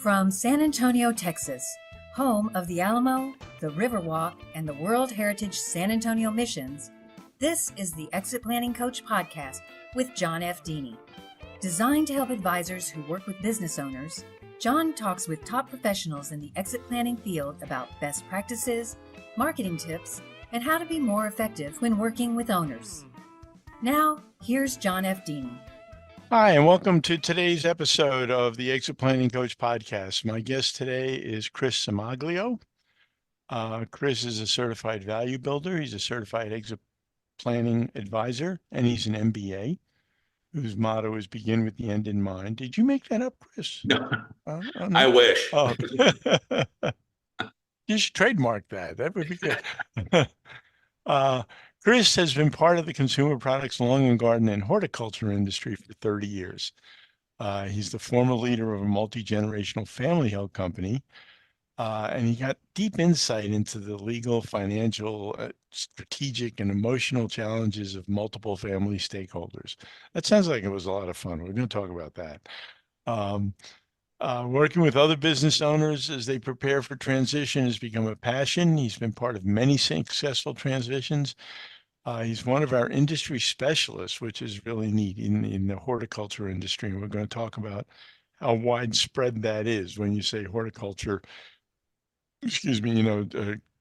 From San Antonio, Texas, home of the Alamo, the Riverwalk, and the World Heritage San Antonio Missions, this is the Exit Planning Coach podcast with John F. Dini. Designed to help advisors who work with business owners, John talks with top professionals in the exit planning field about best practices, marketing tips, and how to be more effective when working with owners. Now, here's John F. Dini. Hi, and welcome to today's episode of the Exit Planning Coach podcast. My guest today is Chris Cimaglio. Chris is a certified value builder. He's a certified exit planning advisor, and he's an MBA whose motto is begin with the end in mind. Did you make that up, Chris? No, No? I wish. Oh, you should trademark that. That would be good. Chris has been part of the consumer products, lawn and garden, and horticulture industry for 30 years. He's the former leader of a multi-generational family-held company, and he got deep insight into the legal, financial, strategic, and emotional challenges of multiple family stakeholders. That sounds like it was a lot of fun. We're going to talk about that. Working with other business owners as they prepare for transition has become a passion. He's been part of many successful transitions. He's one of our industry specialists, which is really neat in the horticulture industry. And we're going to talk about how widespread that is. When you say horticulture, excuse me,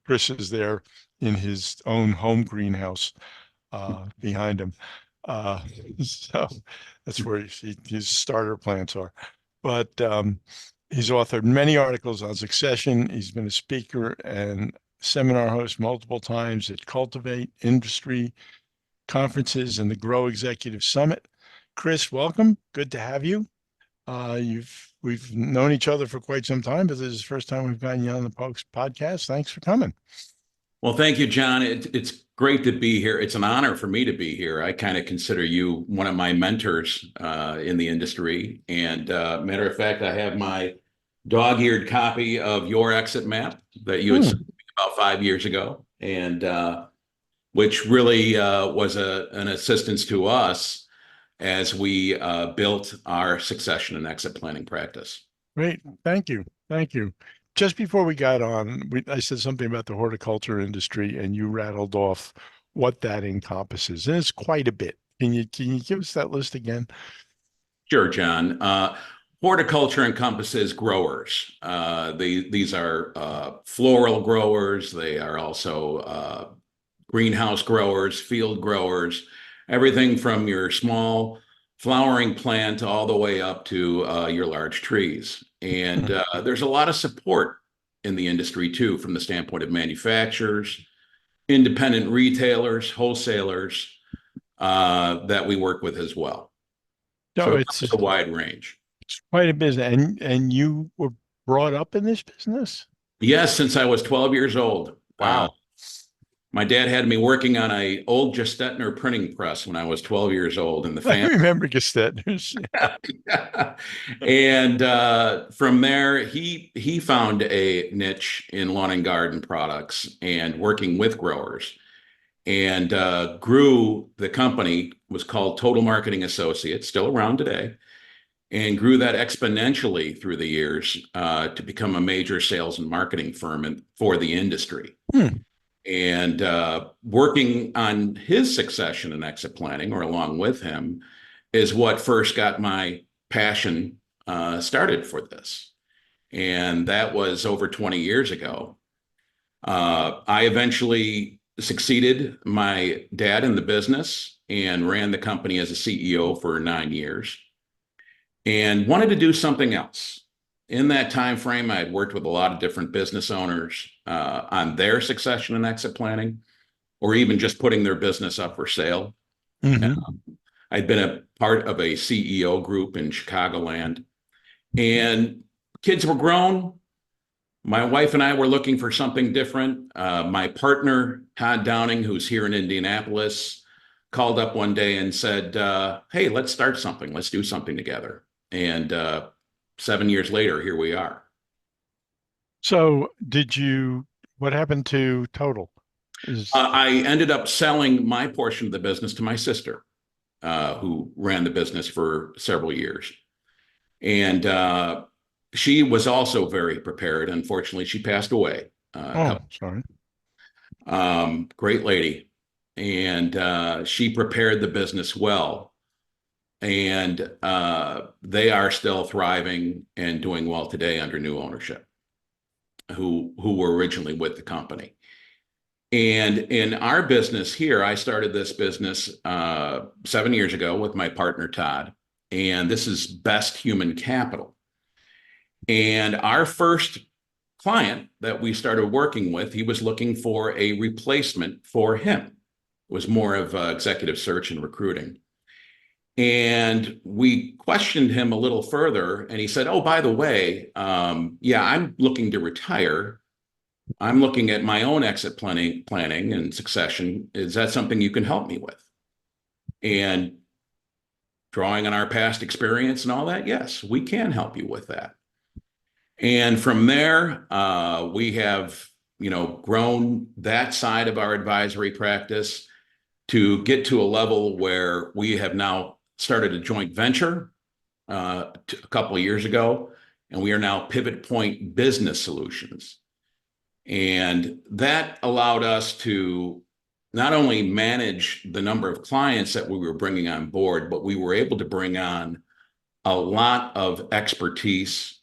Chris is there in his own home greenhouse behind him. So that's where his starter plants are. But he's authored many articles on succession. He's been a speaker and seminar host multiple times at Cultivate industry conferences and the Grow Executive Summit. Chris, welcome. Good to have you. We've known each other for quite some time, but this is the first time we've gotten you on the podcast. Thanks for coming. Well, thank you, John. It's great to be here. It's an honor for me to be here. I kind of consider you one of my mentors in the industry. And matter of fact, I have my dog-eared copy of your exit map that you had sent me about 5 years ago, and which really was an assistance to us as we built our succession and exit planning practice. Great. Thank you. Thank you. Just before we got on, I said something about the horticulture industry, and you rattled off what that encompasses, and it's quite a bit. Can you give us that list again? Sure, John. Horticulture encompasses growers. These are floral growers. They are also greenhouse growers, field growers, everything from your small flowering plant all the way up to your large trees. And there's a lot of support in the industry, too, from the standpoint of manufacturers, independent retailers, wholesalers that we work with as well. So it's a wide range. It's quite a business. And you were brought up in this business? Yes, since I was 12 years old. Wow. My dad had me working on an old Gestetner printing press when I was 12 years old in the family. I remember Gestetners. And from there, he found a niche in lawn and garden products and working with growers, and grew the company, was called Total Marketing Associates, still around today, and grew that exponentially through the years to become a major sales and marketing firm for the industry. And working on his succession and exit planning, or along with him, is what first got my passion started for this. And that was over 20 years ago. I eventually succeeded my dad in the business and ran the company as a CEO for 9 years, and wanted to do something else. In that time frame, I had worked with a lot of different business owners on their succession and exit planning, or even just putting their business up for sale. I'd been a part of a CEO group in Chicagoland, and kids were grown. My wife and I were looking for something different. My partner, Todd Downing, who's here in Indianapolis, called up one day and said, hey, let's start something. Let's do something together. And 7 years later, here we are. So what happened to Total? I ended up selling my portion of the business to my sister, who ran the business for several years. And she was also very prepared. Unfortunately, she passed away. Oh, sorry. Great lady. And she prepared the business well. And they are still thriving and doing well today under new ownership, who were originally with the company. And in our business here, I started this business 7 years ago with my partner, Todd. And this is Best Human Capital. And our first client that we started working with, he was looking for a replacement for him. It was more of executive search and recruiting. And we questioned him a little further, and he said, oh, by the way, yeah, I'm looking to retire. I'm looking at my own exit planning and succession. Is that something you can help me with? And drawing on our past experience and all that, yes, we can help you with that. And from there, we have, grown that side of our advisory practice to get to a level where we have now started a joint venture a couple of years ago, and we are now Pivot Point Business Solutions. And that allowed us to not only manage the number of clients that we were bringing on board, but we were able to bring on a lot of expertise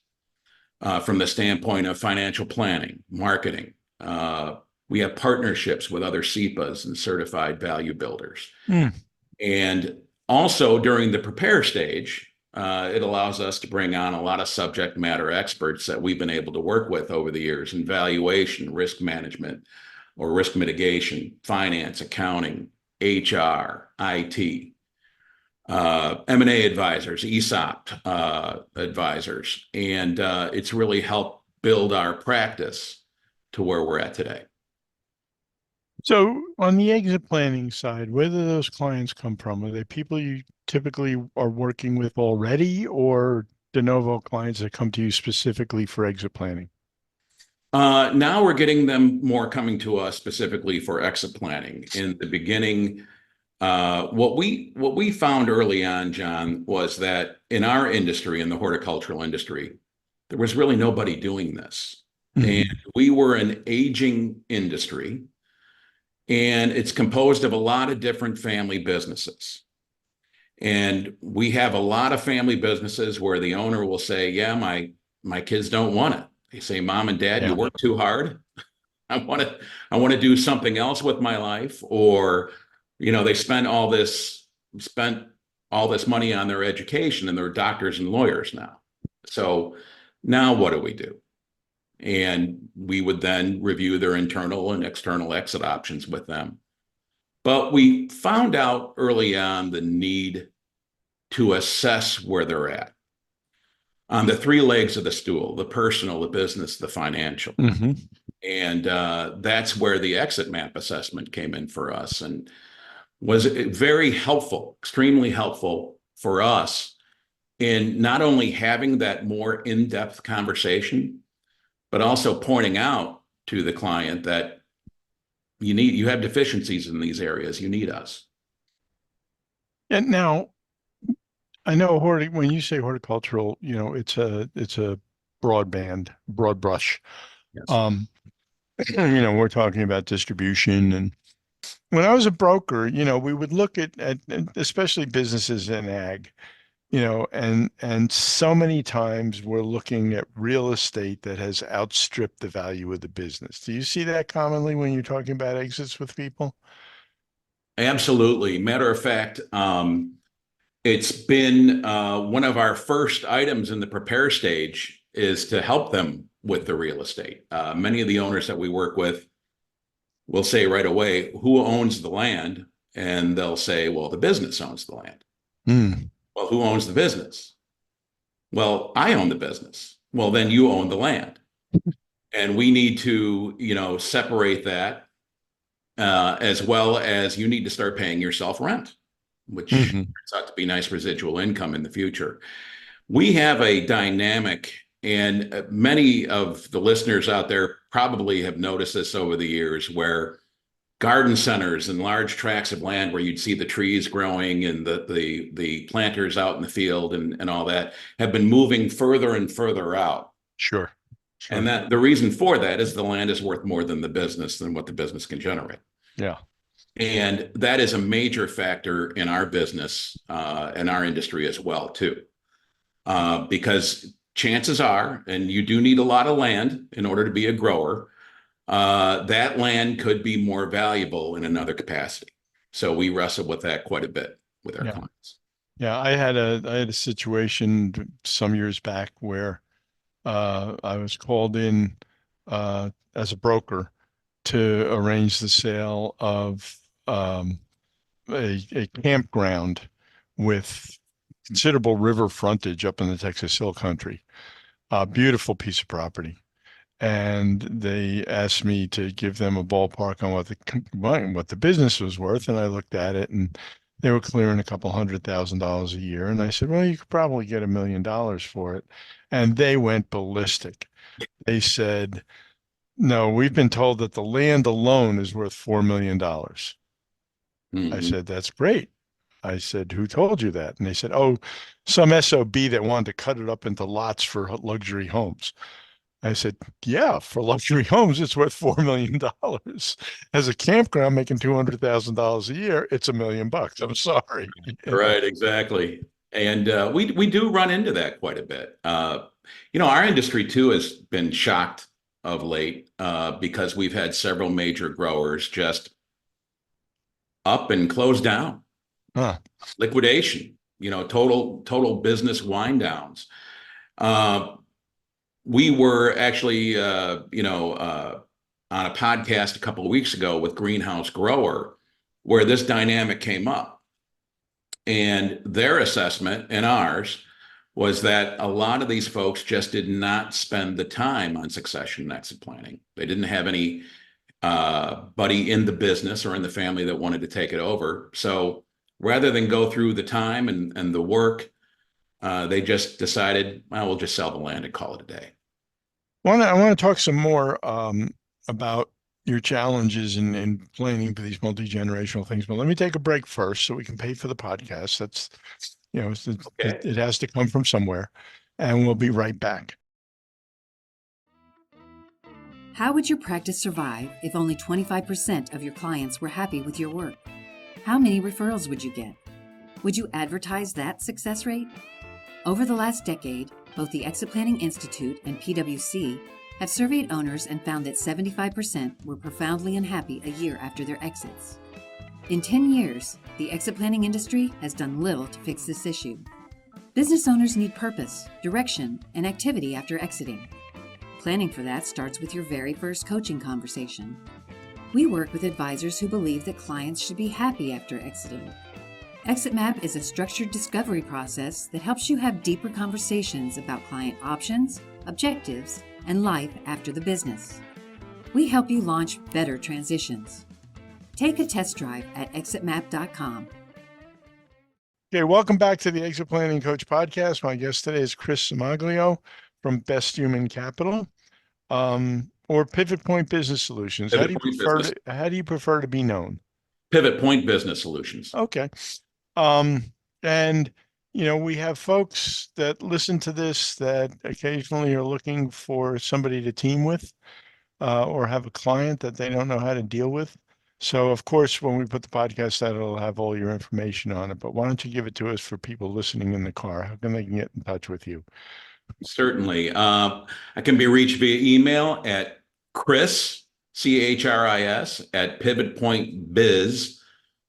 from the standpoint of financial planning, marketing. We have partnerships with other CEPAs and certified value builders. And also during the prepare stage, it allows us to bring on a lot of subject matter experts that we've been able to work with over the years in valuation, risk management, or risk mitigation, finance, accounting, HR, IT, M&A advisors, ESOP advisors. And it's really helped build our practice to where we're at today. So on the exit planning side, where do those clients come from? Are they people you typically are working with already, or de novo clients that come to you specifically for exit planning? Now we're getting them more coming to us specifically for exit planning. In the beginning, what we found early on, John, was that in our industry, in the horticultural industry, there was really nobody doing this. And we were an aging industry, and it's composed of a lot of different family businesses. And we have a lot of family businesses where the owner will say, yeah, my kids don't want it. They say, Mom and Dad, you work too hard. I want to do something else with my life. Or, they spent all this money on their education, and they're doctors and lawyers now. So now what do we do? And we would then review their internal and external exit options with them. But we found out early on the need to assess where they're at on the three legs of the stool: the personal, the business, the financial. And that's where the exit map assessment came in for us, and was very helpful, extremely helpful for us in not only having that more in-depth conversation, but also pointing out to the client that you have deficiencies in these areas. You need us. And now, I know when you say horticultural, it's a broad brush. Yes. We're talking about distribution. And when I was a broker, we would look at especially businesses in ag, and so many times we're looking at real estate that has outstripped the value of the business. Do you see that commonly when you're talking about exits with people? Absolutely. Matter of fact, it's been one of our first items in the prepare stage is to help them with the real estate. Many of the owners that we work with will say right away, who owns the land? And they'll say, well, the business owns the land. Well, who owns the business? Well, I own the business. Well, then you own the land. And we need to, separate that, as well as you need to start paying yourself rent, which turns out to be nice residual income in the future. We have a dynamic, and many of the listeners out there probably have noticed this over the years, where garden centers and large tracts of land where you'd see the trees growing and the planters out in the field and all that have been moving further and further out. Sure. And that the reason for that is the land is worth more than what the business can generate. Yeah. And that is a major factor in our business and our industry as well, too. Because chances are, and you do need a lot of land in order to be a grower, that land could be more valuable in another capacity. So we wrestle with that quite a bit with our clients. Yeah, I had a situation some years back where I was called in as a broker to arrange the sale of a campground with considerable river frontage up in the Texas Hill Country. A beautiful piece of property. And they asked me to give them a ballpark on what the business was worth. And I looked at it, and they were clearing a couple $100,000 a year. And I said, well, you could probably get $1 million for it. And they went ballistic. They said, no, we've been told that the land alone is worth $4 million. I said, that's great. I said, who told you that? And they said, oh, some SOB that wanted to cut it up into lots for luxury homes. I said, yeah, for luxury homes, it's worth $4 million. As a campground making $200,000 a year, it's $1 million. I'm sorry. Right, exactly. And we do run into that quite a bit. Our industry too has been shocked of late because we've had several major growers just up and close down. Liquidation, total business wind downs. We were actually, on a podcast a couple of weeks ago with Greenhouse Grower, where this dynamic came up. And their assessment and ours was that a lot of these folks just did not spend the time on succession and exit planning. They didn't have any buddy in the business or in the family that wanted to take it over. So rather than go through the time and the work, they just decided, well, we'll just sell the land and call it a day. I want to talk some more about your challenges in planning for these multi-generational things, but let me take a break first so we can pay for the podcast. That's, it has to come from somewhere, and we'll be right back. How would your practice survive if only 25% of your clients were happy with your work? How many referrals would you get? Would you advertise that success rate? Over the last decade, both the Exit Planning Institute and PwC have surveyed owners and found that 75% were profoundly unhappy a year after their exits. In 10 years, the exit planning industry has done little to fix this issue. Business owners need purpose, direction, and activity after exiting. Planning for that starts with your very first coaching conversation. We work with advisors who believe that clients should be happy after exiting. Exit Map is a structured discovery process that helps you have deeper conversations about client options, objectives, and life after the business. We help you launch better transitions. Take a test drive at exitmap.com. Okay, welcome back to the Exit Planning Coach podcast. My guest today is Chris Cimaglio from Best Human Capital, or Pivot Point Business Solutions. How do you prefer to be known? Pivot Point Business Solutions. Okay. And we have folks that listen to this that occasionally are looking for somebody to team with, or have a client that they don't know how to deal with. So of course, when we put the podcast out, it'll have all your information on it, but why don't you give it to us for people listening in the car? How can they get in touch with you? Certainly. I can be reached via email at Chris, CHRIS, at pivotpointbiz.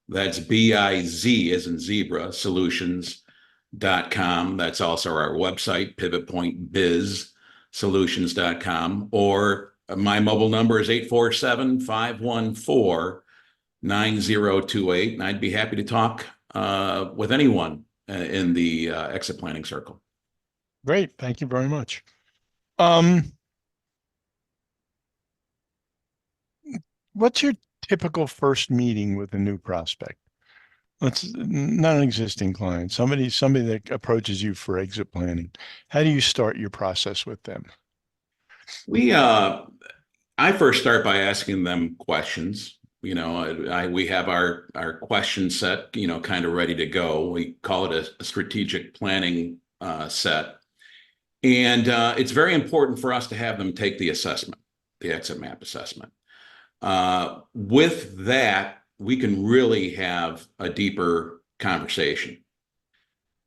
That's BIZ as in zebra, solutions.com. That's also our website, pivotpointbizsolutions.com. Or my mobile number is 847-514-9028. And I'd be happy to talk with anyone in the exit planning circle. Great. Thank you very much. What's your typical first meeting with a new prospect? Let's not an existing client, somebody that approaches you for exit planning. How do you start your process with them? I first start by asking them questions We have our question set, kind of ready to go. We call it a strategic planning set. And it's very important for us to have them take the assessment, the exit map assessment. With that, we can really have a deeper conversation.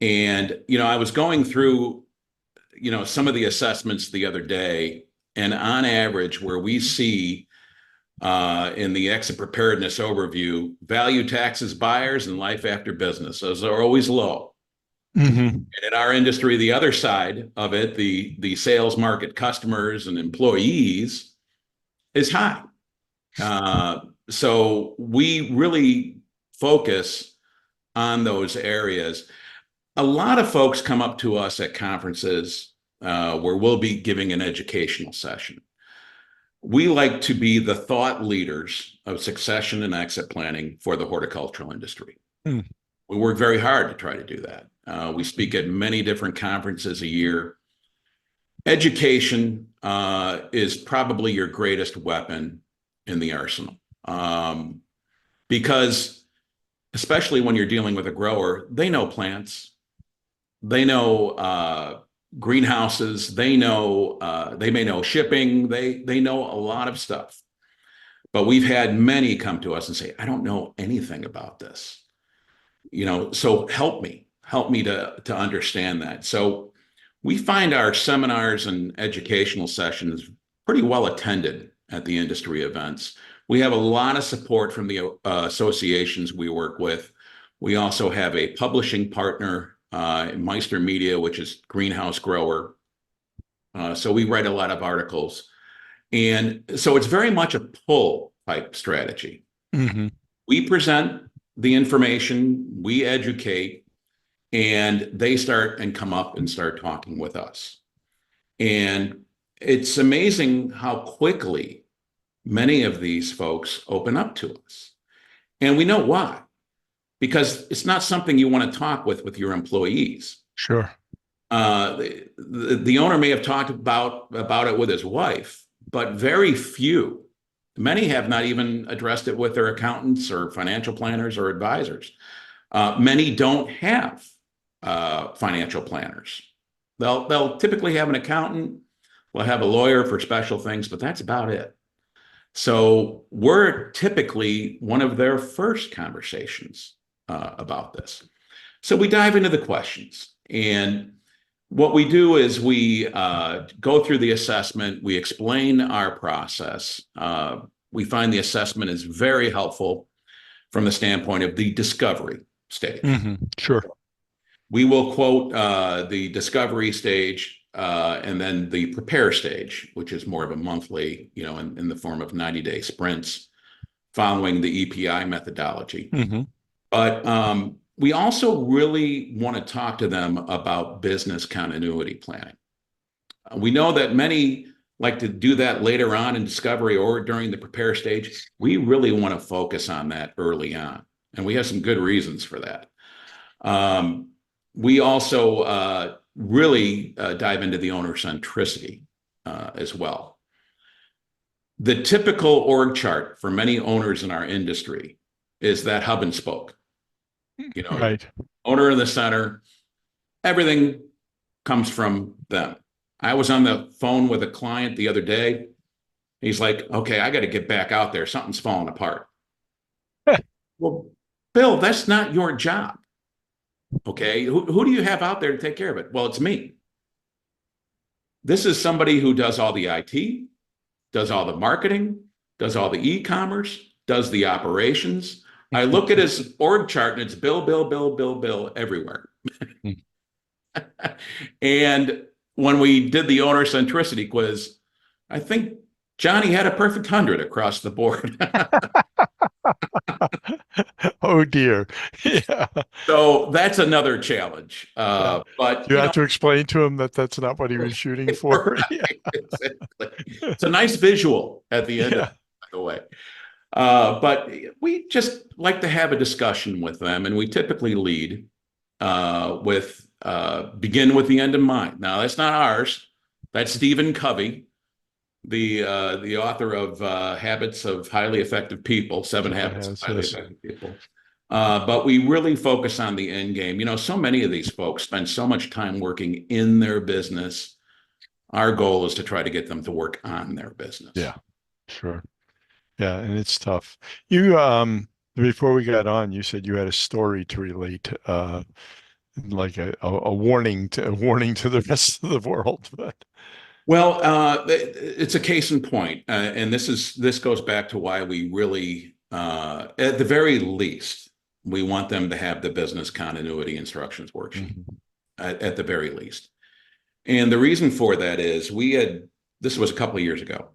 And, I was going through, some of the assessments the other day, and on average, where we see in the exit preparedness overview, value taxes buyers and life after business, those are always low. And in our industry, the other side of it, the sales market customers and employees, is high. So we really focus on those areas. A lot of folks come up to us at conferences where we'll be giving an educational session. We like to be the thought leaders of succession and exit planning for the horticultural industry. We work very hard to try to do that. We speak at many different conferences a year. Education is probably your greatest weapon in the arsenal. Because especially when you're dealing with a grower, they know plants, they know greenhouses, they may know shipping, they know a lot of stuff. But we've had many come to us and say, I don't know anything about this. So help me to understand that. So we find our seminars and educational sessions pretty well attended at the industry events. We have a lot of support from the associations we work with. We also have a publishing partner, Meister Media, which is Greenhouse Grower. So we write a lot of articles. And so it's very much a pull type strategy. We present the information, we educate, and they start and come up and start talking with us. And it's amazing how quickly many of these folks open up to us. And we know why. Because it's not something you want to talk with your employees. Sure. The owner may have talked about it with his wife, but very few, many have not even addressed it with their accountants or financial planners or advisors. Many don't have financial planners. They'll typically have an accountant, they'll have a lawyer for special things, but that's about it. So we're typically one of their first conversations about this. So we dive into the questions, and what we do is we go through the assessment, we explain our process. We find the assessment is very helpful from the standpoint of the discovery stage. Sure. We will quote the discovery stage and then the prepare stage, which is more of a monthly, in the form of 90-day sprints following the EPI methodology. But we also really want to talk to them about business continuity planning. We know that many like to do that later on in discovery or during the prepare stage. We really want to focus on that early on, and we have some good reasons for that. We also really dive into the owner-centricity as well. The typical org chart for many owners in our industry is that hub and spoke. Right. Owner in the center, everything comes from them. I was on the phone with a client the other day. He's like, okay, I got to get back out there. Something's falling apart. Well, Bill, that's not your job. Okay, who do you have out there to take care of it? Well, it's me. This is somebody who does all the IT, does all the marketing, does all the e-commerce, does the operations. I look at his org chart and it's Bill everywhere. And when we did the owner centricity quiz, I think Johnny had a perfect 100 across the board. Oh dear. Yeah. So that's another challenge. But you have to explain to him that that's not what he was shooting for. Right, exactly. It's a nice visual at the end of it, by the way. But we just like to have a discussion with them, and we typically lead begin with the end in mind. Now, that's not ours. That's Stephen Covey. the author of Habits of Highly Effective People, Seven Habits of Highly Effective People. But we really focus on the end game. You know, so many of these folks spend so much time working in their business. Our goal is to try to get them to work on their business. Yeah, sure. Yeah, and it's tough. You before we got on, you said you had a story to relate, like a warning to the rest of the world. But well, it's a case in point, and this goes back to why we really, at the very least, we want them to have the business continuity instructions worksheet, at the very least. And the reason for that is this was a couple of years ago.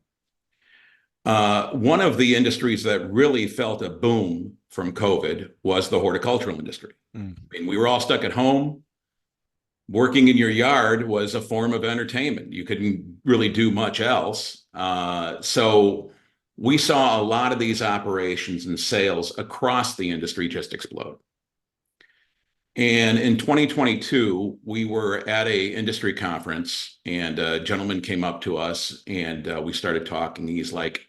One of the industries that really felt a boom from COVID was the horticultural industry. I mean, we were all stuck at home. Working in your yard was a form of entertainment. You couldn't really do much else. So we saw a lot of these operations and sales across the industry just explode. And in 2022, we were at a industry conference, and a gentleman came up to us, and we started talking. He's like,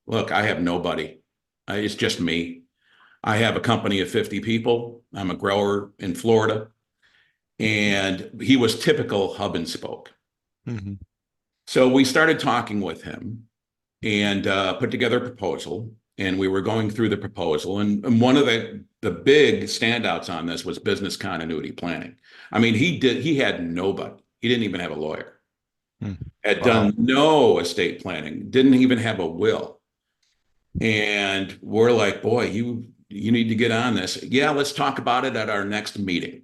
look, I have nobody. It's just me. I have a company of 50 people. I'm a grower in Florida. And he was typical hub and spoke. So we started talking with him and put together a proposal. And we were going through the proposal. And one of the big standouts on this was business continuity planning. I mean, he had nobody. He didn't even have a lawyer. Had done no estate planning, didn't even have a will. And we're like, boy, you need to get on this. Yeah, let's talk about it at our next meeting.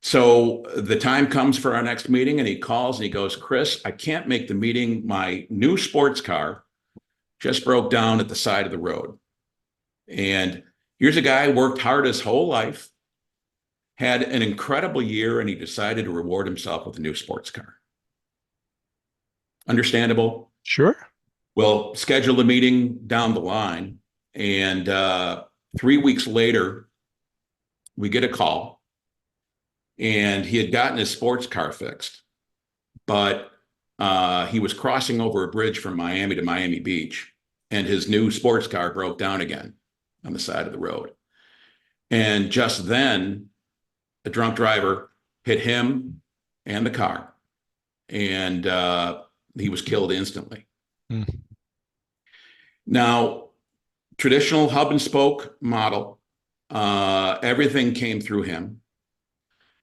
So the time comes for our next meeting, and he calls and he goes, Chris, I can't make the meeting. My new sports car just broke down at the side of the road. And here's a guy who worked hard his whole life, had an incredible year, and he decided to reward himself with a new sports car. Understandable? Sure. We'll schedule a meeting down the line. And 3 weeks later, we get a call. And he had gotten his sports car fixed, but he was crossing over a bridge from Miami to Miami Beach, and his new sports car broke down again on the side of the road. And just then, a drunk driver hit him and the car, and he was killed instantly. Now, traditional hub and spoke model, everything came through him.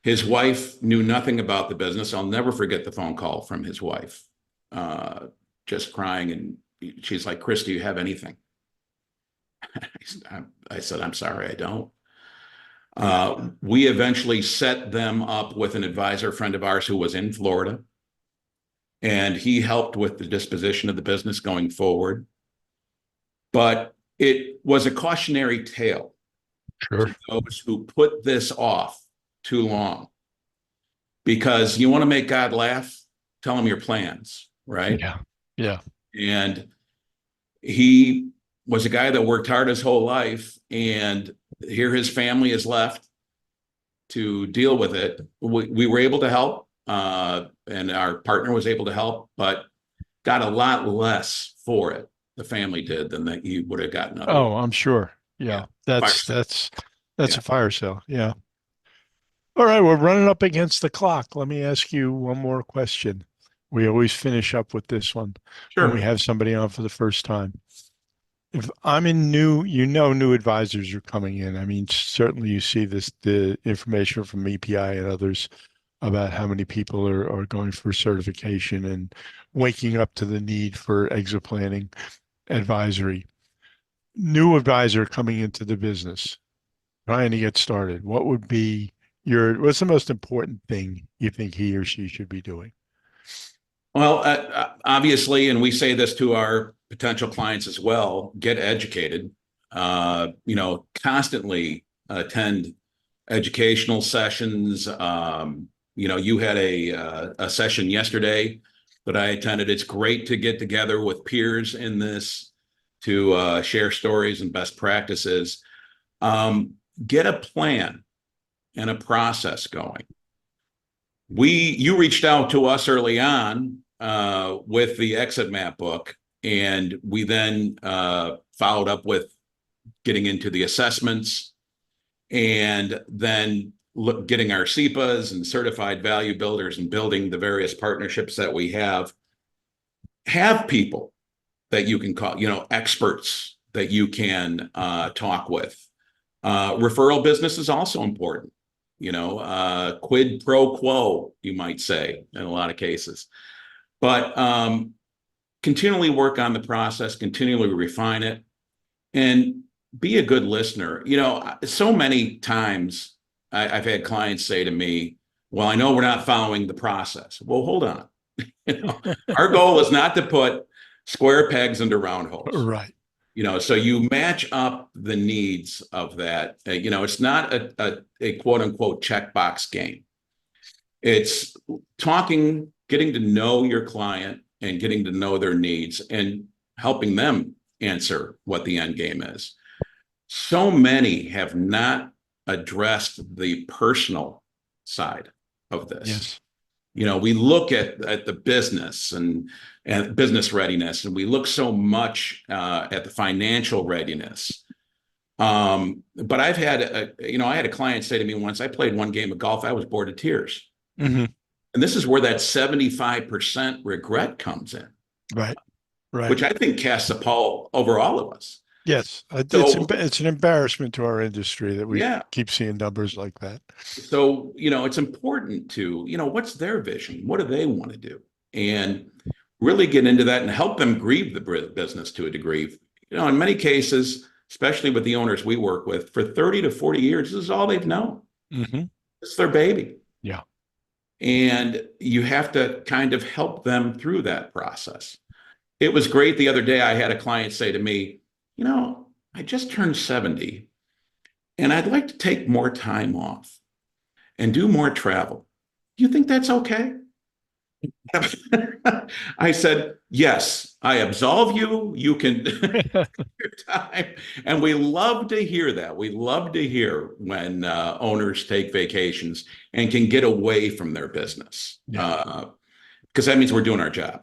His wife knew nothing about the business. I'll never forget the phone call from his wife, just crying. And she's like, Chris, do you have anything? I said, I'm sorry, I don't. We eventually set them up with an advisor friend of ours who was in Florida. And he helped with the disposition of the business going forward. But it was a cautionary tale to those who put this off too long, because you want to make God laugh, tell him your plans, right? Yeah. And he was a guy that worked hard his whole life, and here his family is left to deal with it. We were able to help, and our partner was able to help, but got a lot less for it. The family did than that he would have gotten. Oh, I'm sure. Yeah. That's a fire sale. Yeah. All right, we're running up against the clock. Let me ask you one more question. We always finish up with this one when we have somebody on for the first time. If I'm in new advisors are coming in. I mean, certainly you see the information from EPI and others about how many people are going for certification and waking up to the need for exit planning advisory. New advisor coming into the business, trying to get started. What would be what's the most important thing you think he or she should be doing? Well, obviously, and we say this to our potential clients as well, get educated, constantly attend educational sessions. You had a session yesterday that I attended. It's great to get together with peers in this to share stories and best practices. Get a plan and a process going. You reached out to us early on with the exit map book, and we then followed up with getting into the assessments, and then getting our CEPAs and certified value builders and building the various partnerships that we have people that you can call, experts that you can talk with. Referral business is also important, quid pro quo, you might say, in a lot of cases. But continually work on the process, continually refine it, and be a good listener. So many times I've had clients say to me, well, I know we're not following the process. Well, hold on. Our goal is not to put square pegs into round holes. Right. So you match up the needs of that. It's not a quote unquote checkbox game. It's talking, getting to know your client and getting to know their needs and helping them answer what the end game is. So many have not addressed the personal side of this. Yes. We look at the business and business readiness, and we look so much at the financial readiness. But I've had I had a client say to me once, I played one game of golf, I was bored to tears. Mm-hmm. And this is where that 75% regret comes in. Right. Which I think casts a pall over all of us. Yes, it's an embarrassment to our industry that we keep seeing numbers like that. So, it's important to, what's their vision? What do they want to do? And really get into that and help them grieve the business to a degree. In many cases, especially with the owners we work with, for 30 to 40 years, this is all they've known. Mm-hmm. It's their baby. Yeah. And you have to kind of help them through that process. It was great the other day. I had a client say to me, I just turned 70 and I'd like to take more time off and do more travel. Do you think that's okay? I said, yes, I absolve you. You can your time. And we love to hear that. We love to hear when owners take vacations and can get away from their business. Because that means we're doing our job.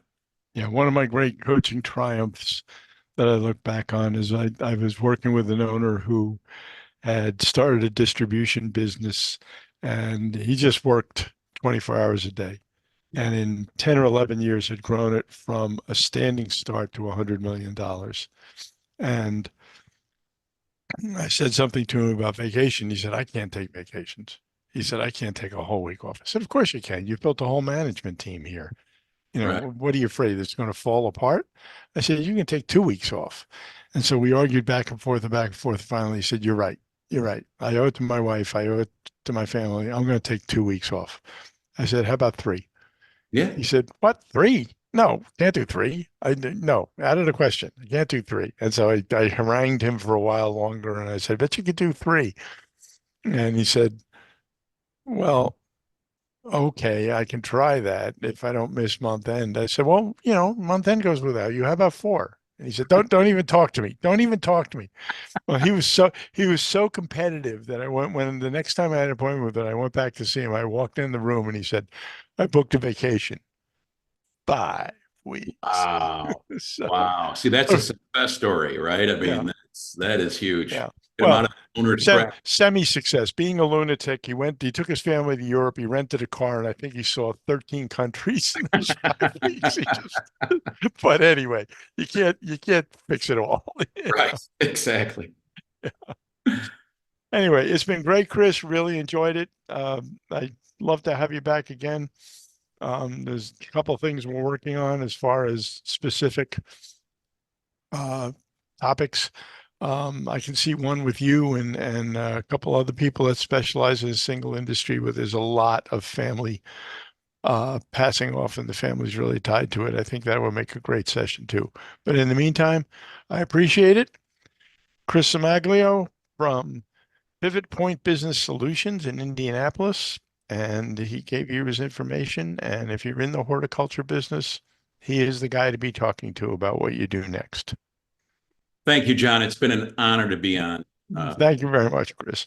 Yeah, one of my great coaching triumphs that I look back on is I was working with an owner who had started a distribution business, and he just worked 24 hours a day. And in 10 or 11 years had grown it from a standing start to $100 million. And I said something to him about vacation. He said, I can't take vacations. He said, I can't take a whole week off. I said, of course you can. You've built a whole management team here. Right. What are you afraid it's going to fall apart? I said, you can take 2 weeks off. And so we argued back and forth and back and forth. Finally, he said, you're right. You're right. I owe it to my wife. I owe it to my family. I'm going to take 2 weeks off. I said, how about 3? Yeah. He said, what, 3? No, can't do 3. No, out of the question. I can't do 3. And so I harangued him for a while longer. And I said, bet you could do 3. And he said, well, okay, I can try that if I don't miss month end. I said, well, month end goes without you. How about 4? And he said, don't even talk to me. Don't even talk to me. Well, he was so competitive that when the next time I had an appointment with him, I went back to see him. I walked in the room and he said, I booked a vacation. 5 weeks. Wow. Wow. See, that's a success story, right? I mean, that is huge. Yeah. Well, semi-success. Being a lunatic, he took his family to Europe. He rented a car, and I think he saw 13 countries in those 5 weeks. But anyway, you can't fix it all. Right. Exactly. Yeah. Anyway, it's been great, Chris. Really enjoyed it. I'd love to have you back again. There's a couple of things we're working on as far as specific topics. I can see one with you and a couple other people that specialize in a single industry where there's a lot of family passing off and the family's really tied to it. I think that will make a great session too. But in the meantime, I appreciate it. Chris Cimaglio from Pivot Point Business Solutions in Indianapolis, and he gave you his information. And if you're in the horticulture business, he is the guy to be talking to about what you do next. Thank you, John. It's been an honor to be on. Thank you very much, Chris.